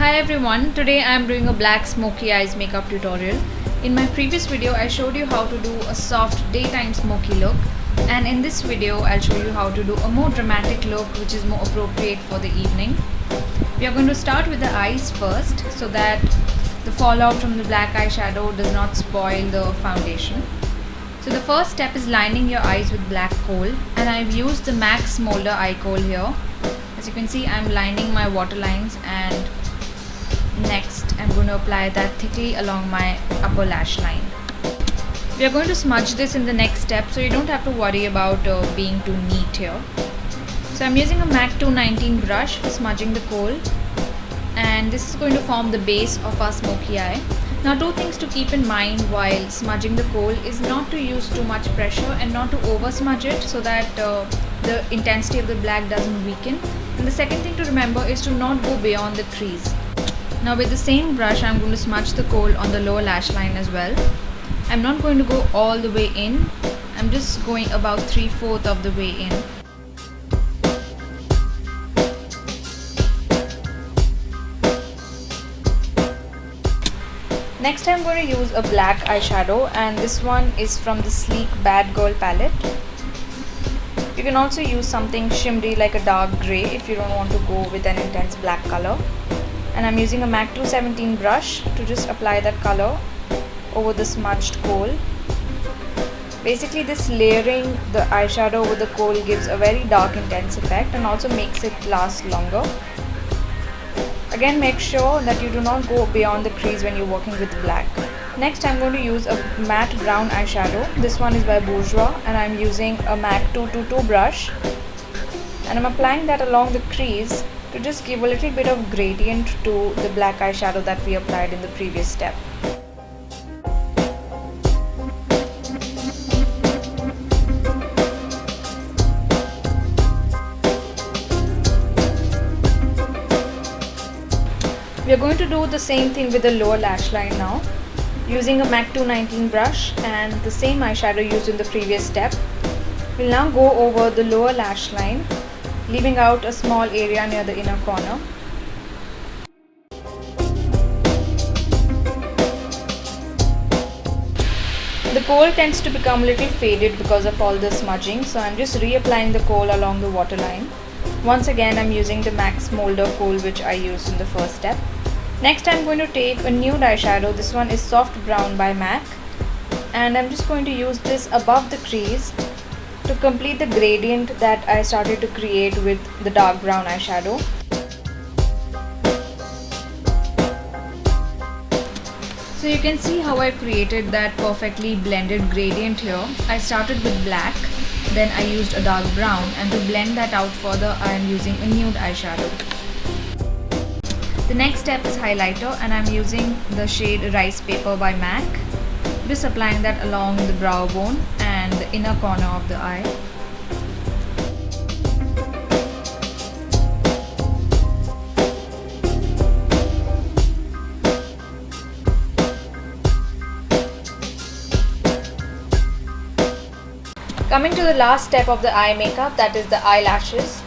Hi everyone, today I am doing a black smoky eyes makeup tutorial. In my previous video I showed you how to do a soft daytime smoky look, and in this video I'll show you how to do a more dramatic look which is more appropriate for the evening. We are going to start with the eyes first so that the fallout from the black eyeshadow does not spoil the foundation. So the first step is lining your eyes with black kohl, and I've used the MAC Smolder eye kohl here. As you can see, I'm lining my waterlines, and next I'm going to apply that thickly along my upper lash line. We are going to smudge this in the next step, so you don't have to worry about being too neat here. So I'm using a MAC 219 brush for smudging the kohl, and this is going to form the base of our smoky eye. Now, two things to keep in mind while smudging the kohl is not to use too much pressure and not to over smudge it so that the intensity of the black doesn't weaken. And the second thing to remember is to not go beyond the crease. Now with the same brush I'm going to smudge the kohl on the lower lash line as well. I'm not going to go all the way in, I'm just going about 3/4 of the way in. Next I'm going to use a black eyeshadow, and this one is from the Sleek Bad Girl palette. You can also use something shimmery like a dark grey if you don't want to go with an intense black color. And I'm using a MAC 217 brush to just apply that color over the smudged kohl. Basically, this layering the eyeshadow over the kohl gives a very dark intense effect and also makes it last longer. Again, make sure that you do not go beyond the crease when you're working with black. Next, I'm going to use a matte brown eyeshadow. This one is by Bourjois, and I'm using a MAC 222 brush, and I'm applying that along the crease to just give a little bit of gradient to the black eyeshadow that we applied in the previous step. We are going to do the same thing with the lower lash line now. Using a MAC 219 brush and the same eyeshadow used in the previous step, we'll now go over the lower lash line, leaving out a small area near the inner corner. The kohl tends to become a little faded because of all the smudging, so I'm just reapplying the kohl along the waterline. Once again, I'm using the MAC Smolder kohl which I used in the first step. Next, I'm going to take a nude eyeshadow. This one is Soft Brown by MAC, and I'm just going to use this above the crease to complete the gradient that I started to create with the dark brown eyeshadow. So you can see how I created that perfectly blended gradient here. I started with black, then I used a dark brown, and to blend that out further I am using a nude eyeshadow. The next step is highlighter, and I'm using the shade Ricepaper by MAC. Just applying that along the brow bone and the inner corner of the eye. Coming to the last step of the eye makeup, that is the eyelashes.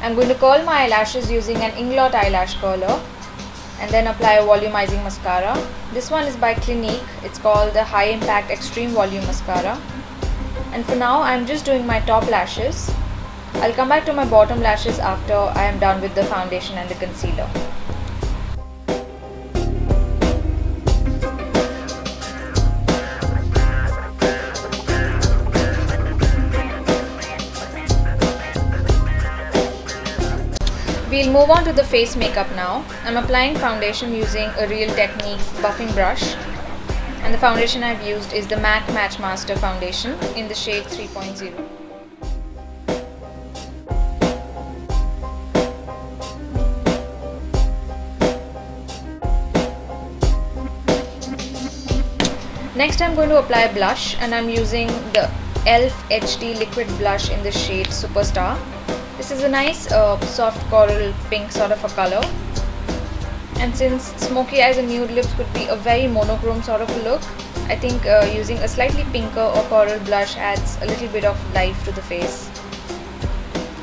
I'm going to curl my eyelashes using an Inglot eyelash curler and then apply a volumizing mascara. This one is by Clinique. It's called the High Impact Extreme Volume Mascara. And for now, I'm just doing my top lashes. I'll come back to my bottom lashes after I am done with the foundation and the concealer. We'll move on to the face makeup now. I'm applying foundation using a Real Technique buffing brush, and the foundation I've used is the MAC Matchmaster Foundation in the shade 3.0. Next I'm going to apply blush, and I'm using the e.l.f. HD liquid blush in the shade Superstar. This is a nice soft coral pink sort of a color, and since smoky eyes and nude lips could be a very monochrome sort of a look, I think using a slightly pinker or coral blush adds a little bit of life to the face.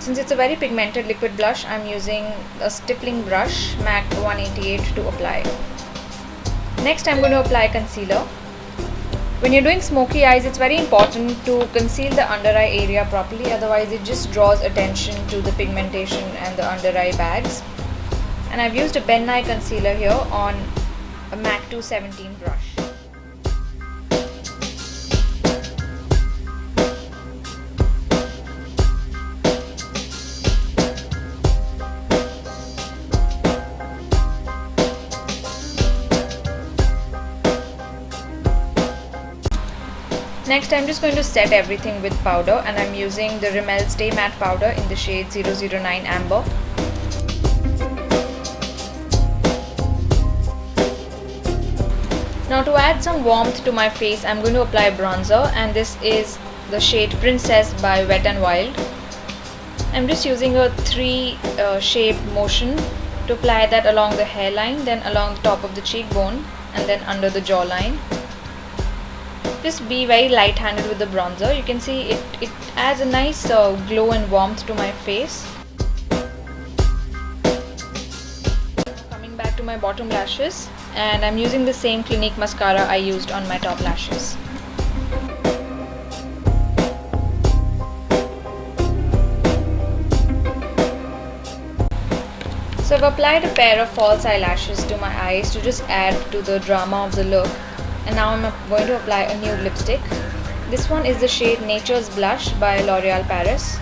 Since it's a very pigmented liquid blush, I'm using a Stippling brush MAC 188 to apply. Next, I'm going to apply concealer. When you're doing smoky eyes, it's very important to conceal the under eye area properly, otherwise it just draws attention to the pigmentation and the under eye bags. And I've used a pen eye concealer here on a MAC 217 brush. Next, I'm just going to set everything with powder, and I'm using the Rimmel Stay Matte powder in the shade 009 Amber. Now to add some warmth to my face, I'm going to apply bronzer, and this is the shade Princess by Wet n Wild. I'm just using a 3 shape motion to apply that along the hairline, then along the top of the cheekbone, and then under the jawline. Just be very light-handed with the bronzer. You can see it adds a nice glow and warmth to my face. Coming back to my bottom lashes, and I'm using the same Clinique mascara I used on my top lashes. So I've applied a pair of false eyelashes to my eyes to just add to the drama of the look. And now I'm going to apply a nude lipstick. This one is the shade Nature's Blush by L'Oreal Paris.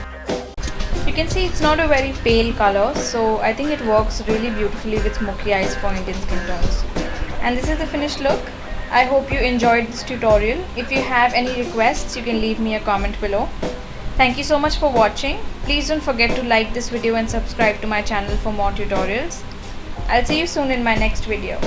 You can see it's not a very pale color, so I think it works really beautifully with smoky eyes for Indian skin tones. And this is the finished look. I hope you enjoyed this tutorial. If you have any requests, you can leave me a comment below. Thank you so much for watching. Please don't forget to like this video and subscribe to my channel for more tutorials. I'll see you soon in my next video.